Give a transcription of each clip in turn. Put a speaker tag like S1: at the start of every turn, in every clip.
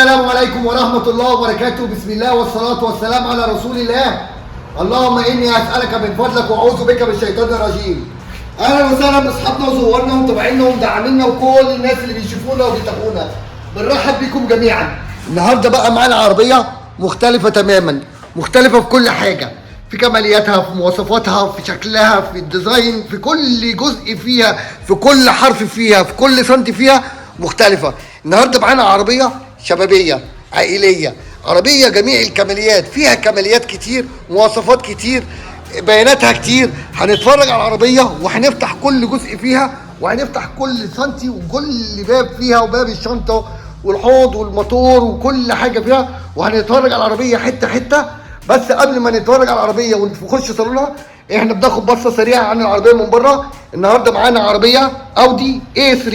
S1: السلام عليكم ورحمة الله وبركاته. بسم الله والصلاة والسلام على رسول الله. اللهم إني أسألك من فضلك وأعوذ بك من الشيطان الرجيم. أهلا وسهلا بأصحابنا وزوارنا ومتابعينا ومدعمينا وكل الناس اللي بيشوفونا وبيتابعونا. بنرحب بكم جميعا. النهارده بقى معانا عربية مختلفة تماما، مختلفة في كل حاجة، في كمالياتها، في مواصفاتها، في شكلها، في الديزاين، في كل جزء فيها، في كل حرف فيها، في كل سنتي فيها مختلفة. النهارده معانا عربية شبابية عائلية، عربية جميع الكماليات، فيها كماليات كتير، مواصفات كتير، بياناتها كتير. هنتفرج على العربية وهنفتح كل جزء فيها، وهنفتح كل سنتي وكل باب فيها، وباب الشنطة والحوض والموتور وكل حاجة فيها، وهنتفرج على العربية حتة حتة. بس قبل ما نتفرج على العربية ونخش صالونها، احنا بناخد بصة سريعة عن العربية من بره. النهارده معانا عربية اودي A3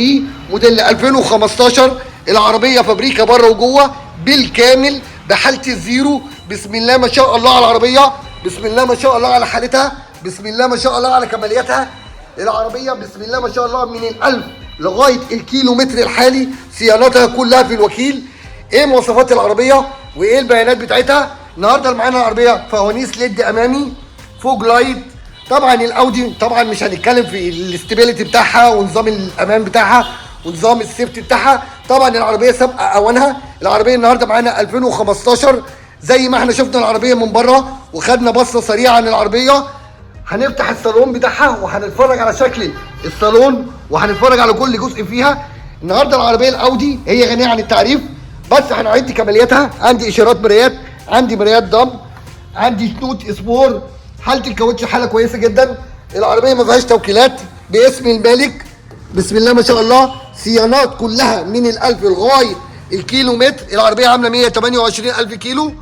S1: موديل 2015. العربية فابريكا بره وجوه بالكامل بحالة الزيرو. بسم الله ما شاء الله على العربية، بسم الله ما شاء الله على حالتها، بسم الله ما شاء الله على كمالياتها. العربية بسم الله ما شاء الله من الألف لغاية الكيلو متر الحالي، صيانتها كلها في الوكيل. ايه مواصفات العربية وايه البيانات بتاعتها؟ النهارده اللي معانا العربية فوانيس ليد امامي، فوج لايت. طبعا الاودي طبعا مش هنتكلم في الاستابيليتي بتاعها ونظام الامان بتاعها ونظام السيفتي بتاعها. طبعا العربيه سابقه اوانها. العربيه النهارده معانا 2015. زي ما احنا شفنا العربيه من بره وخدنا بصه سريعه عن العربيه، هنفتح الصالون بتاعها وهنتفرج على شكل الصالون وهنتفرج على كل جزء فيها. النهارده العربيه الاودي هي غنيه عن التعريف، بس هنعد كمالياتها. عندي اشارات مرايات، عندي مرايات ضم، عندي شنوط اسبور، حاله الكاوتش حاله كويسه جدا. العربيه ما فيهاش توكيلات، باسم المالك. بسم الله ما شاء الله، صيانات كلها من الألف لغايه الكيلو متر. العربيه عامله 128,000 كيلو.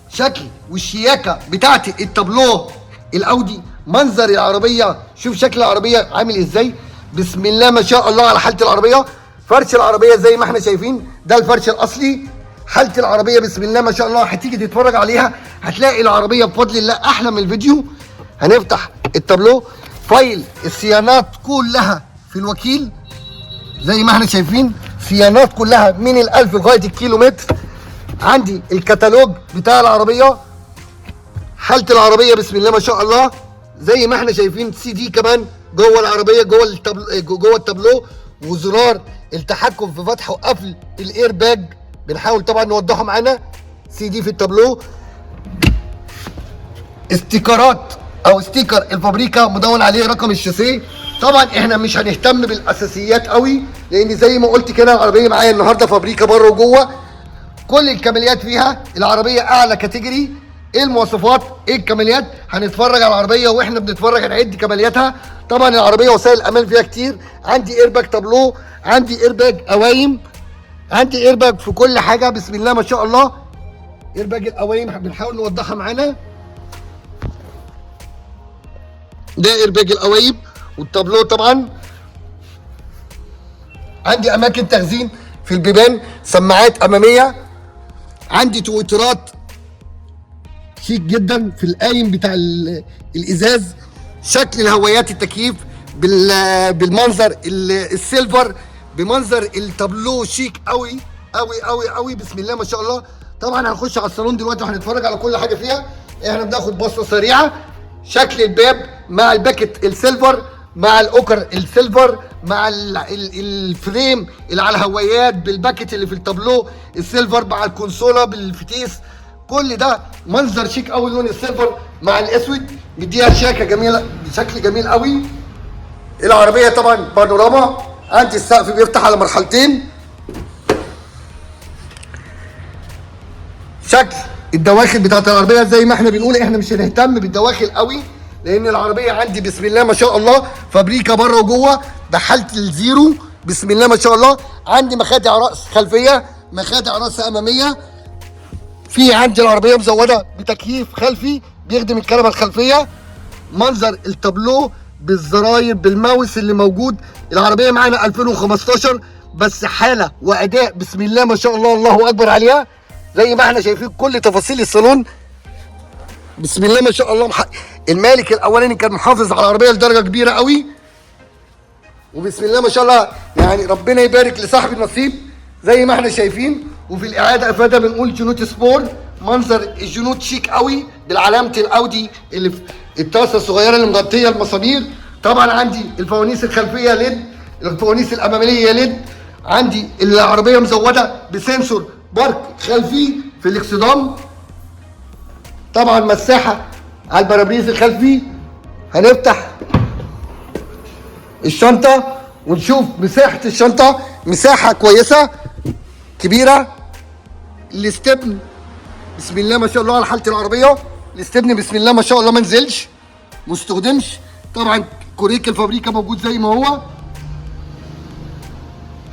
S1: شكل والشياكه بتاعت التابلو الاودي، منظر العربيه، شوف شكل العربيه عامل ازاي. بسم الله ما شاء الله على حاله العربيه. فرش العربيه زي ما احنا شايفين، ده الفرش الاصلي. حاله العربيه بسم الله ما شاء الله، هتيجي تتفرج عليها هتلاقي العربيه بفضل الله احلى من الفيديو. هنفتح التابلو، فايل الصيانات كلها في الوكيل زي ما احنا شايفين، صيانات كلها من الألف لغايه الكيلو متر. عندي الكتالوج بتاع العربيه، حاله العربيه بسم الله ما شاء الله زي ما احنا شايفين. سي دي كمان جوه العربيه، جوه التابلو، وزرار التحكم في فتح وقفل الاير باج بنحاول طبعا نوضحه معانا. سي دي في التابلو، استيكرات او ستيكر الفابريكا مدون عليه رقم الشاسيه. طبعا احنا مش هنهتم بالاساسيات قوي، لان زي ما قلت كده العربيه معايا النهارده فابريكا بره وجوه، كل الكماليات فيها. العربيه اعلى كاتيجوري. ايه المواصفات، ايه الكماليات؟ هنتفرج على العربيه واحنا بنتفرج هنعد كمالياتها. طبعا العربيه وسائل الامان فيها كتير. عندي ايرباج تابلو، عندي ايرباج قوايم، عندي ايرباج في كل حاجه. بسم الله ما شاء الله. ايرباج القوايم بنحاول نوضحها معانا، ده ايرباج القوايم والتابلو. طبعا عندي اماكن تخزين في البيبان، سماعات اماميه، عندي تويترات شيك جدا في القايم بتاع الازاز. شكل الهوايات التكييف بالمنظر السيلفر، بمنظر التابلو شيك قوي قوي قوي قوي. بسم الله ما شاء الله. طبعا هنخش على الصالون دلوقتي وهنتفرج على كل حاجه فيها. احنا بناخد بصه سريعه. شكل الباب مع الباكت السيلفر، مع الاوكر السيلفر، مع الفريم اللي على الهوايات بالباكت اللي في التابلو السيلفر، مع الكونسوله بالفتيس. كل ده منظر شيك قوي، لون السيلفر مع الاسود مديها شياكه جميله بشكل جميل قوي. العربيه طبعا بانوراما، عندي السقف بيفتح على مرحلتين. شكل الدواخل بتاعت العربيه زي ما احنا بنقول، احنا مش هنهتم بالدواخل قوي لان العربيه عندي بسم الله ما شاء الله فابريكا بره وجوه بحاله الزيرو. بسم الله ما شاء الله. عندي مخادع راس خلفيه، مخادع راس اماميه. في عندي العربيه مزوده بتكييف خلفي بيخدم الكنبه الخلفيه. منظر التابلو بالزراير بالماوس اللي موجود. العربيه معانا 2015 بس حاله واداء بسم الله ما شاء الله، الله اكبر عليها. زي ما احنا شايفين كل تفاصيل الصالون بسم الله ما شاء الله. المالك الاولاني كان محافظ على العربيه لدرجه كبيره قوي، وبسم الله ما شاء الله يعني ربنا يبارك لصاحب النصيب. زي ما احنا شايفين. وفي الاعاده افاده بنقول جنوت سبور، منظر الجنوت شيك قوي بالعلامه الاودي اللي في الطاسه الصغيره اللي مغطيه المسامير. طبعا عندي الفوانيس الخلفيه ليد، الفوانيس الاماميه ليد، عندي العربيه مزوده بسنسور بارك خلفي في الاكسدام. طبعا مساحه على البرابريز الخلفي. هنفتح الشنطه ونشوف مساحه الشنطه، مساحه كويسه كبيره. الاستبن بسم الله ما شاء الله على حاله العربيه، الاستبن بسم الله ما شاء الله ما نزلش ما استخدمش. طبعا كوريك الفابريكا موجود زي ما هو.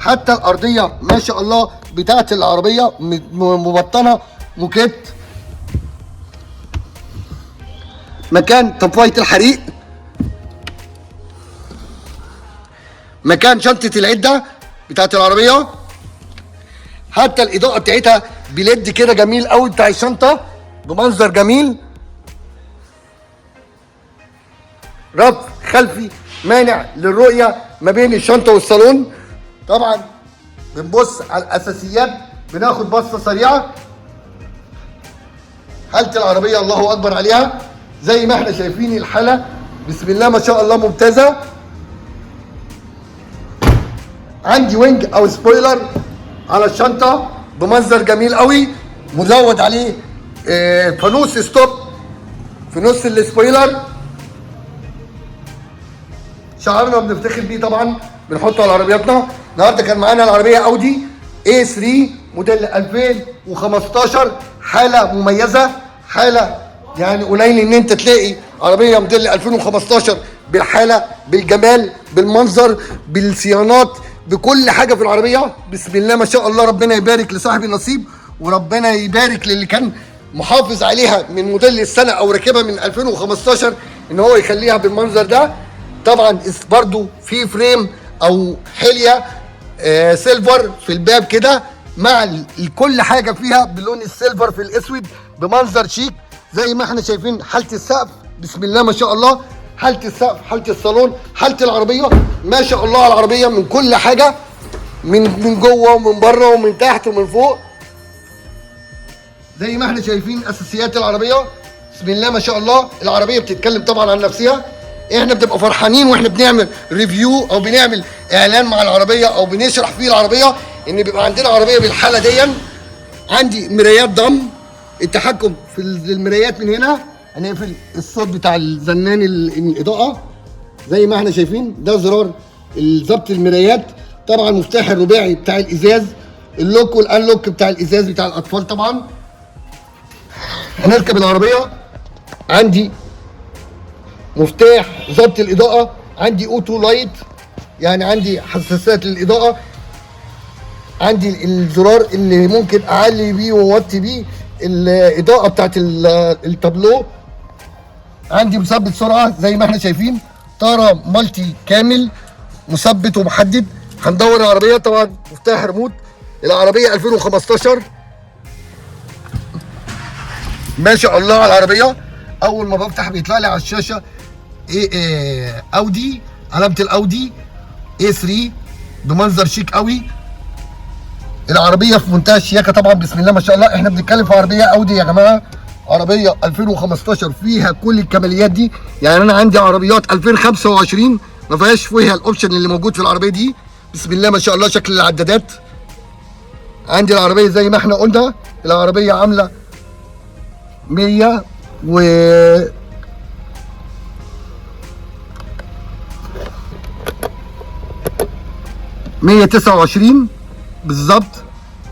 S1: حتى الارضيه ما شاء الله بتاعه العربيه مبطنه موكيت. مكان طفايه الحريق، مكان شنطه العده بتاعه العربيه. حتى الاضاءه بتاعتها بليد كده جميل قوي بتاع الشنطه بمنظر جميل. رف خلفي مانع للرؤيه ما بين الشنطه والصالون. طبعا بنبص على الاساسيات، بناخد بصه سريعه. حاله العربيه الله اكبر عليها زي ما احنا شايفين. الحاله بسم الله ما شاء الله ممتازه. عندي وينج او سبويلر على الشنطه بمنظر جميل قوي، مزود عليه فانوس ستوب في نص السبويلر. شعارنا بنفتخر بيه طبعا بنحطه على عربياتنا. النهارده كان معانا العربيه اودي A3 موديل 2015، حاله مميزه، حاله يعني قليل ان انت تلاقي عربيه موديل 2015 بالحاله بالجمال بالمنظر بالصيانات بكل حاجه في العربيه. بسم الله ما شاء الله، ربنا يبارك لصاحب النصيب وربنا يبارك للي كان محافظ عليها من موديل السنه او راكبها من 2015 ان هو يخليها بالمنظر ده. طبعا برضو في فريم او حليه سيلفر في الباب كده مع كل حاجه فيها باللون السيلفر في الاسود بمنظر شيك زي ما احنا شايفين. حاله السقف بسم الله ما شاء الله، حاله السقف، حاله الصالون، حاله العربيه ما شاء الله على العربيه من كل حاجه، من جوه ومن بره ومن تحت ومن فوق زي ما احنا شايفين. اساسيات العربيه بسم الله ما شاء الله. العربيه بتتكلم طبعا عن نفسها. احنا بنبقى فرحانين واحنا بنعمل ريفيو او بنعمل اعلان مع العربيه او بنشرح فيه العربيه ان بيبقى عندنا عربيه بالحاله دي. عندي مرايات ضم، التحكم في المرايات من هنا. هنقفل الصوت بتاع الزنان الاضاءه زي ما احنا شايفين. ده زرار ضبط المرايات. طبعا المفتاح الرباعي بتاع الازاز، اللوك والانلوك بتاع الازاز بتاع الاطفال. طبعا هنركب العربيه. عندي مفتاح ضبط الاضاءه، عندي اوتو لايت يعني عندي حساسات للاضاءه، عندي الزرار اللي ممكن اعلي بيه واوطي بيه الاضاءه بتاعت التابلو. عندي مثبت سرعه زي ما احنا شايفين، طاره مالتي كامل مثبت ومحدد. هندور العربيه. طبعا مفتاح ريموت. العربيه 2015 ما شاء الله على العربيه. اول ما بفتح بيطلع لي على الشاشه اودي، علامه الاودي A3 بمنظر شيك قوي. العربيه في منتهى الشياكه طبعا بسم الله ما شاء الله. احنا بنتكلم في عربيه اودي يا جماعه، عربيه 2015 فيها كل الكماليات دي. يعني انا عندي عربيات 2025 ما فيهاش فيها الاوبشن اللي موجود في العربيه دي. بسم الله ما شاء الله. شكل العدادات عندي العربيه زي ما احنا قلنا. العربيه عامله 100 و 129 بالظبط.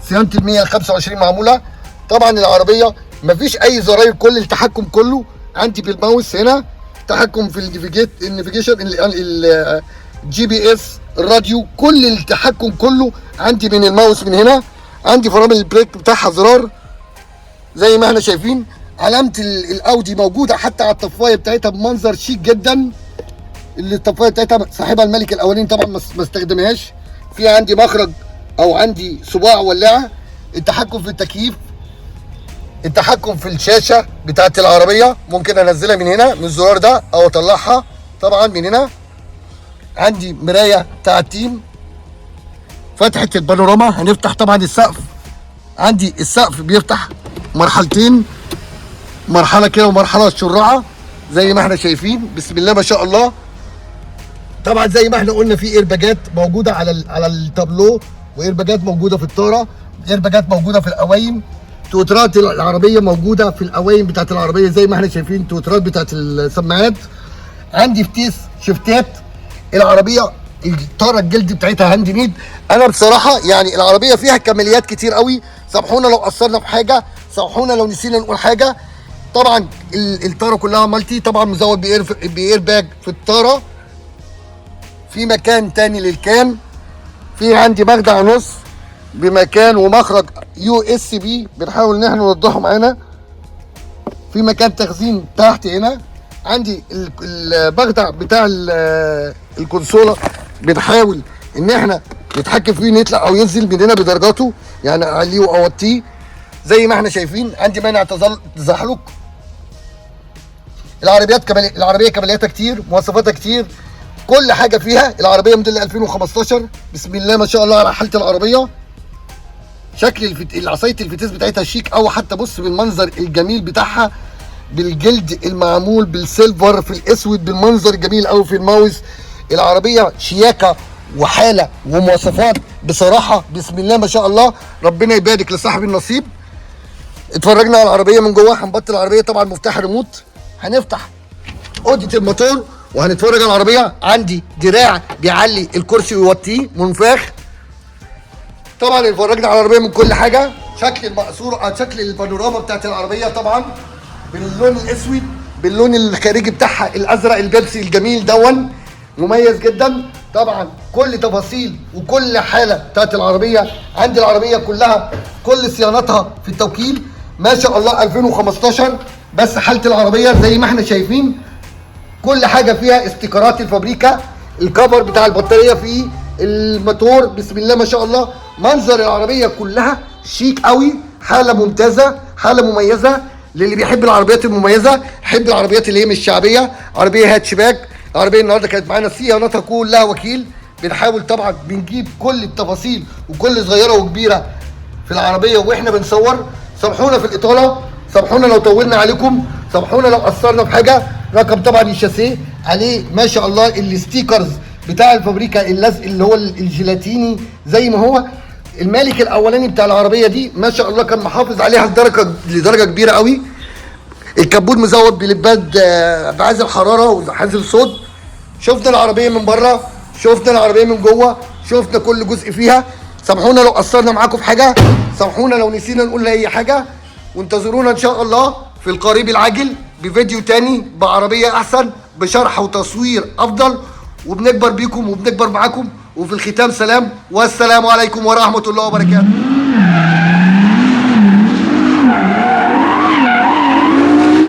S1: صيانه ال 125 معموله. طبعا العربيه مفيش اي زراير، كل التحكم كله عندي بالماوس هنا. تحكم في النافيجيشن، الجي بي اس، الراديو، كل التحكم كله عندي من الماوس من هنا. عندي فرامل البريك بتاعها زرار زي ما احنا شايفين. علامه الاودي موجوده حتى على الطفايه بتاعتها بمنظر شيك جدا. اللي الطفايه بتاعتها صاحبها الملك الاولاني طبعا ما استخدمهاش. في عندي مخرج او عندي صباع ولاعه. التحكم في التكييف، التحكم في الشاشه بتاعت العربيه ممكن انزلها من هنا من الزرار ده او اطلعها طبعا من هنا. عندي مرايه بتاع التيم. فتحه البانوراما. هنفتح طبعا السقف، عندي السقف بيفتح مرحلتين، مرحله كده ومرحله شراعه زي ما احنا شايفين. بسم الله ما شاء الله. طبعا زي ما احنا قلنا في ايرباجات موجوده على التابلو، وايرباجات موجوده في الطاره، ايرباجات موجوده في القوايم، توترات العربيه موجوده في القوايم بتاعت العربيه زي ما احنا شايفين، توترات بتاعت السماعات. عندي فتيس شفتات. العربيه الطاره الجلد بتاعتها هاند ميد. انا بصراحه يعني العربيه فيها كماليات كتير قوي. سامحونا لو قصرنا في حاجه، سامحونا لو نسينا نقول حاجه. طبعا الطاره كلها مالتي، طبعا مزود باير باج في الطاره، في مكان تاني للكان، في عندي مخدع نص بمكان ومخرج يو اس بي بنحاول ان احنا نوضحه معانا، في مكان تخزين تحت هنا. عندي المخدع بتاع الكونسوله بنحاول ان احنا نتحكم فيه يطلع او ينزل مننا بدرجاته، يعني اعليه واوطيه زي ما احنا شايفين. عندي مانع تزحلق. العربيه كمالياتها كتير، مواصفاتها كتير، كل حاجه فيها. العربيه موديل 2015. بسم الله ما شاء الله على حاله العربيه. شكل العصايه الفتيس بتاعتها شيك قوي، حتى بص بالمنظر الجميل بتاعها، بالجلد المعمول بالسيلفر في الاسود، بالمنظر الجميل قوي في الماوس. العربيه شياكه وحاله ومواصفات بصراحه بسم الله ما شاء الله. ربنا يبارك لصاحب النصيب. اتفرجنا على العربيه من جوه. هنبطل العربيه طبعا مفتاح ريموت. هنفتح اوضه الموتور وهنتفرج على العربيه. عندي دراع بيعلي الكرسي ويوطيه منفاخ. طبعا اتفرجنا على العربيه من كل حاجه. شكل المقصور، شكل البانوراما بتاعت العربيه طبعا باللون الاسود، باللون الخارجي بتاعها الازرق البيبسي الجميل دون، مميز جدا. طبعا كل تفاصيل وكل حاله بتاعت العربيه. عندي العربيه كلها كل صيانتها في التوكيل ما شاء الله 2015. بس حاله العربيه زي ما احنا شايفين كل حاجه فيها استيكرات الفابريكا، الكفر بتاع البطاريه فيه، الموتور بسم الله ما شاء الله. منظر العربيه كلها شيك قوي، حاله ممتازه، حاله مميزه للي بيحب العربيات المميزه، يحب العربيات اللي هي مش شعبيه. عربيه هاتشباك. العربيه النهارده كانت معانا صيانتها كلها وكيل. بنحاول طبعا بنجيب كل التفاصيل وكل صغيره وكبيره في العربيه واحنا بنصور. سامحونا في الاطاله، سامحونا لو طولنا عليكم، سامحونا لو قصرنا في حاجه. رقم طبعا الشاسيه عليه ما شاء الله الستيكرز بتاع الفابريكا، اللزق اللي هو الجيلاتيني زي ما هو. المالك الاولاني بتاع العربيه دي ما شاء الله كان محافظ عليها لدرجه كبيره قوي. الكبوت مزود بلباد بعازل حراره وحازل صوت. شفنا العربيه من بره، شفنا العربيه من جوه، شفنا كل جزء فيها. سامحونا لو قصرنا معاكم في حاجه، سامحونا لو نسينا نقول اي حاجه. وانتظرونا ان شاء الله في القريب العاجل بفيديو تاني بعربيه احسن، بشرح وتصوير افضل، وبنكبر بيكم وبنكبر معاكم. وفي الختام سلام، والسلام عليكم ورحمه الله وبركاته.